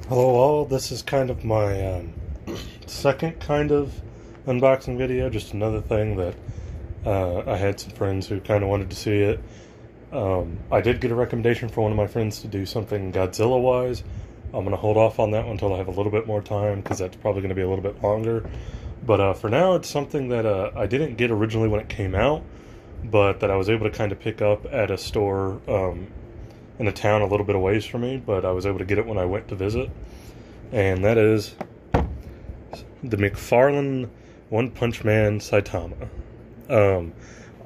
Hello all, this is kind of my second kind of unboxing video, just another thing that I had some friends who kind of wanted to see it. I did get a recommendation for one of my friends to do something Godzilla-wise. I'm going to hold off on that one until I have a little bit more time, because that's probably going to be a little bit longer. But for now, it's something that I didn't get originally when it came out, but that I was able to kind of pick up at a store in a town a little bit away from me, but I was able to get it when I went to visit. And that is the Mcfarlane One-Punch-Man Saitama.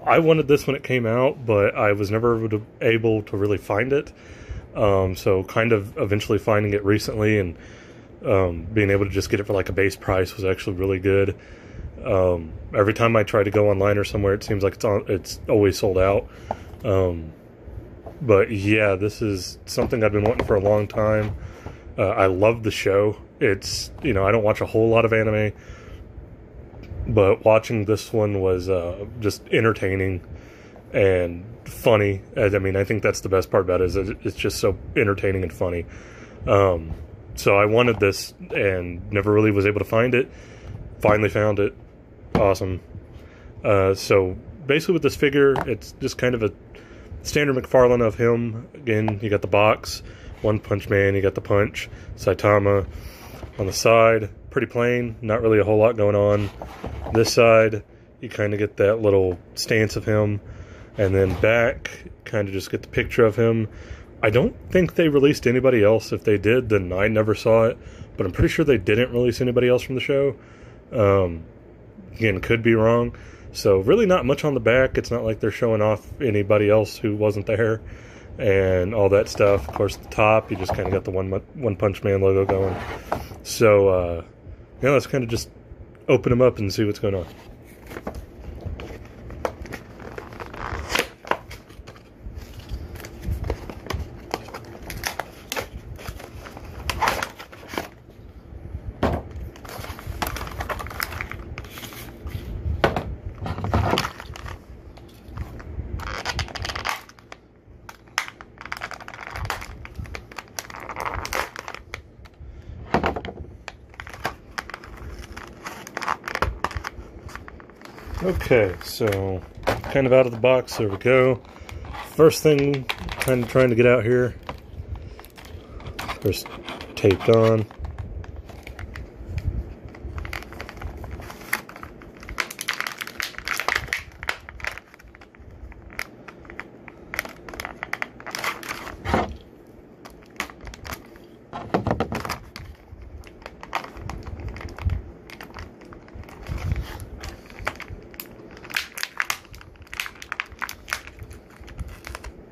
I wanted this when it came out, but I was never able to really find it. So kind of eventually finding it recently and being able to just get it for like a base price was actually really good. Every time I try to go online or somewhere, it seems like it's always sold out. But yeah, this is something I've been wanting for a long time. I love the show. It's, I don't watch a whole lot of anime, but watching this one was just entertaining and funny. I think that's the best part about it, is it's just so entertaining and funny. So I wanted this and never really was able to find it. Finally found it. Awesome. So basically with this figure, it's just kind of a standard Mcfarlane of him. Again, you got the box, One Punch Man, you got the punch, Saitama on the side. Pretty plain, not really a whole lot going on. This side, you kind of get that little stance of him. And then back, kind of just get the picture of him. I don't think they released anybody else. If they did, then I never saw it. But I'm pretty sure they didn't release anybody else from the show. Again, could be wrong. So really not much on the back. It's not like they're showing off anybody else who wasn't there and all that stuff. Of course, the top, you just kind of got the One Punch Man logo going. So, yeah, let's kind of just open them up and see what's going on. Okay, so kind of out of the box, there we go. First thing, kind of trying to get out here. First, taped on.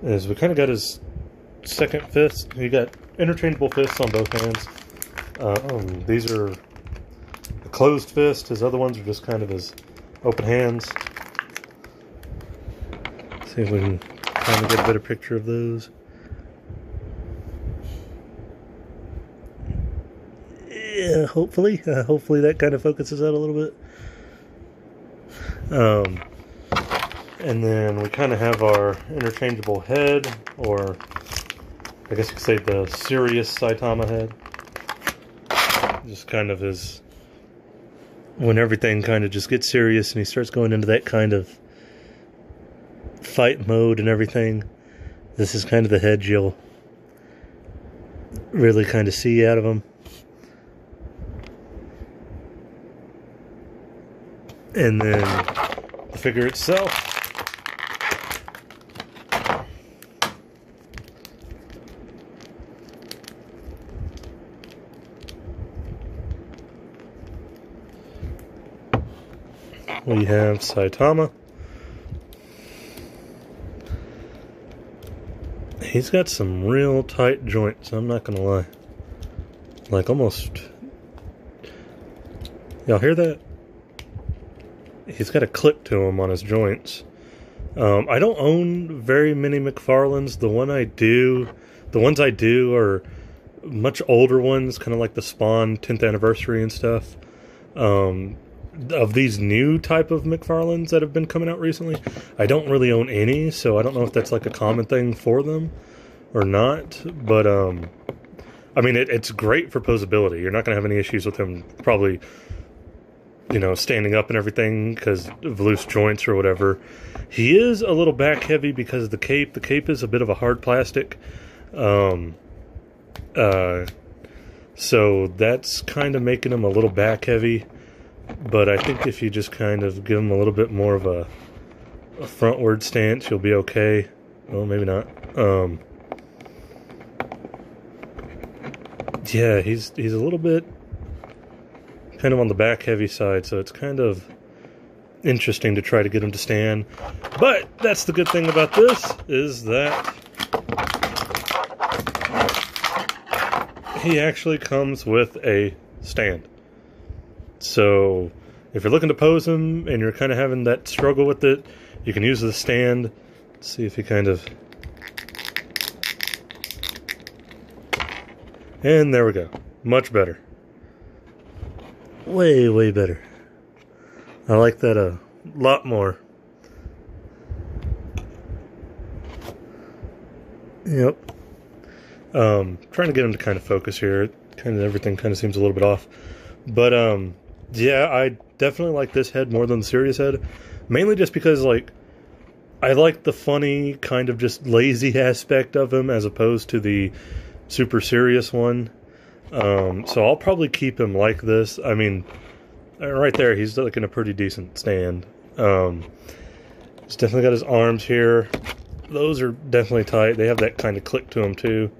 Is we kind of got his second fist. He got interchangeable fists on both hands. These are a closed fist. His other ones are just kind of his open hands. See if we can kind of get a better picture of those. Yeah, hopefully that kind of focuses out a little bit. And then we kind of have our interchangeable head, or I guess you could say the serious Saitama head. Just kind of his, when everything kind of just gets serious and he starts going into that kind of fight mode and everything, this is kind of the head you'll really kind of see out of him. And then the figure itself. We have Saitama. He's got some real tight joints, I'm not gonna lie. Like almost... Y'all hear that? He's got a clip to him on his joints. I don't own very many Mcfarlanes. The ones I do are much older ones, kind of like the Spawn 10th anniversary and stuff. Of these new type of Mcfarlanes that have been coming out recently, I don't really own any, so I don't know if that's like a common thing for them or not. But I mean, it's great for posability. You're not going to have any issues with him probably, you know, standing up and everything because of loose joints or whatever. He is a little back heavy because of the cape. The cape is a bit of a hard plastic. So that's kind of making him a little back heavy. But I think if you just kind of give him a little bit more of a frontward stance, you'll be okay. Well, maybe not. Yeah, he's a little bit kind of on the back heavy side, so it's kind of interesting to try to get him to stand. But that's the good thing about this, is that he actually comes with a stand. So if you're looking to pose him and you're kind of having that struggle with it, you can use the stand. Let's see if he kind of... And there we go. Much better. Way, way better. I like that a lot more. Yep. Trying to get him to kind of focus here. Kind of everything kind of seems a little bit off. But, yeah, I definitely like this head more than the serious head. Mainly just because, like, I like the funny, kind of just lazy aspect of him as opposed to the super serious one. So I'll probably keep him like this. I mean, right there, he's like in a pretty decent stand. He's definitely got his arms here. Those are definitely tight. They have that kind of click to them too.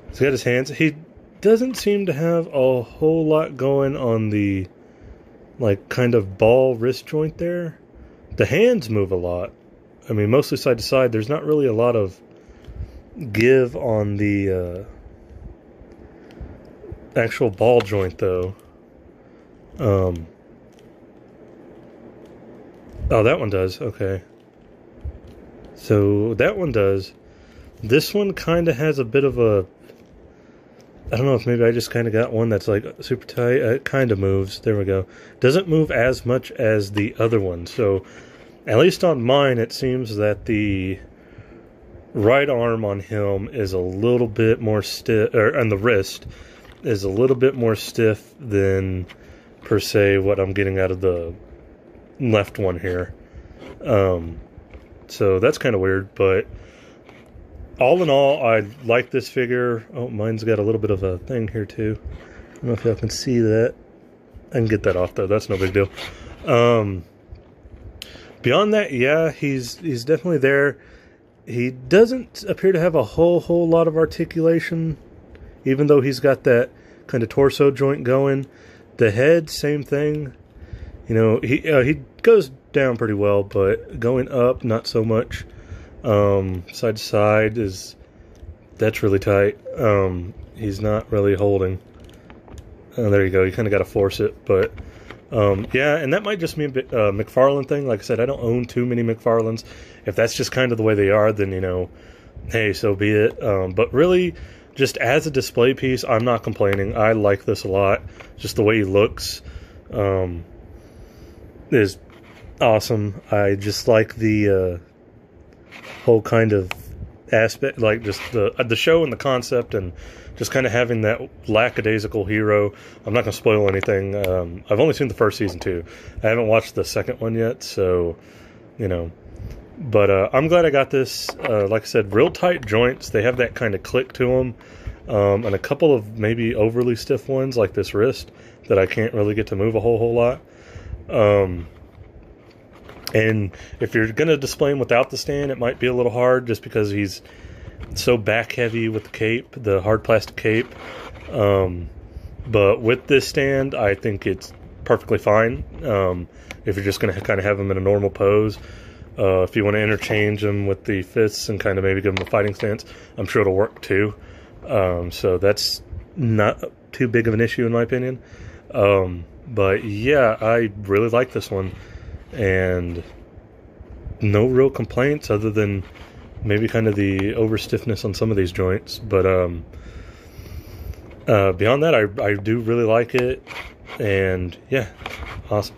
He's got his hands. He doesn't seem to have a whole lot going on the, like, kind of ball wrist joint there. The hands move a lot. I mean, mostly side to side. There's not really a lot of give on the actual ball joint, though. Oh, that one does. Okay. So that one does. This one kind of has a bit of a... I don't know if maybe I just kind of got one that's like super tight. It kind of moves. There we go. Doesn't move as much as the other one. So at least on mine, it seems that the right arm on him is a little bit more stiff, or on the wrist is a little bit more stiff than per se what I'm getting out of the left one here. So that's kind of weird, but all in all, I like this figure. Oh, mine's got a little bit of a thing here too. I don't know if y'all can see that. I can get that off though. That's no big deal. Beyond that, yeah, he's definitely there. He doesn't appear to have a whole lot of articulation, even though he's got that kind of torso joint going. The head, same thing. You know, he goes down pretty well, but going up, not so much. Side to side that's really tight. He's not really holding. There you go. You kind of got to force it, but yeah, and that might just be a bit Mcfarlane thing. Like I said, I don't own too many Mcfarlanes. If that's just kind of the way they are, then, you know, hey, so be it. But really, just as a display piece, I'm not complaining. I like this a lot. Just the way he looks is awesome. I just like the whole kind of aspect, like just the show and the concept, and just kind of having that lackadaisical hero. I'm not going to spoil anything. I've only seen the first season too. I haven't watched the second one yet, so, you know. But I'm glad I got this. Like I said, real tight joints. They have that kind of click to them. And a couple of maybe overly stiff ones, like this wrist, that I can't really get to move a whole lot. And if you're going to display him without the stand, it might be a little hard just because he's so back heavy with the cape, the hard plastic cape. But with this stand, I think it's perfectly fine. If you're just going to kind of have him in a normal pose. If you want to interchange him with the fists and kind of maybe give him a fighting stance, I'm sure it'll work too. So that's not too big of an issue in my opinion. But yeah, I really like this one. And no real complaints other than maybe kind of the over stiffness on some of these joints. But beyond that, I do really like it. And yeah, awesome.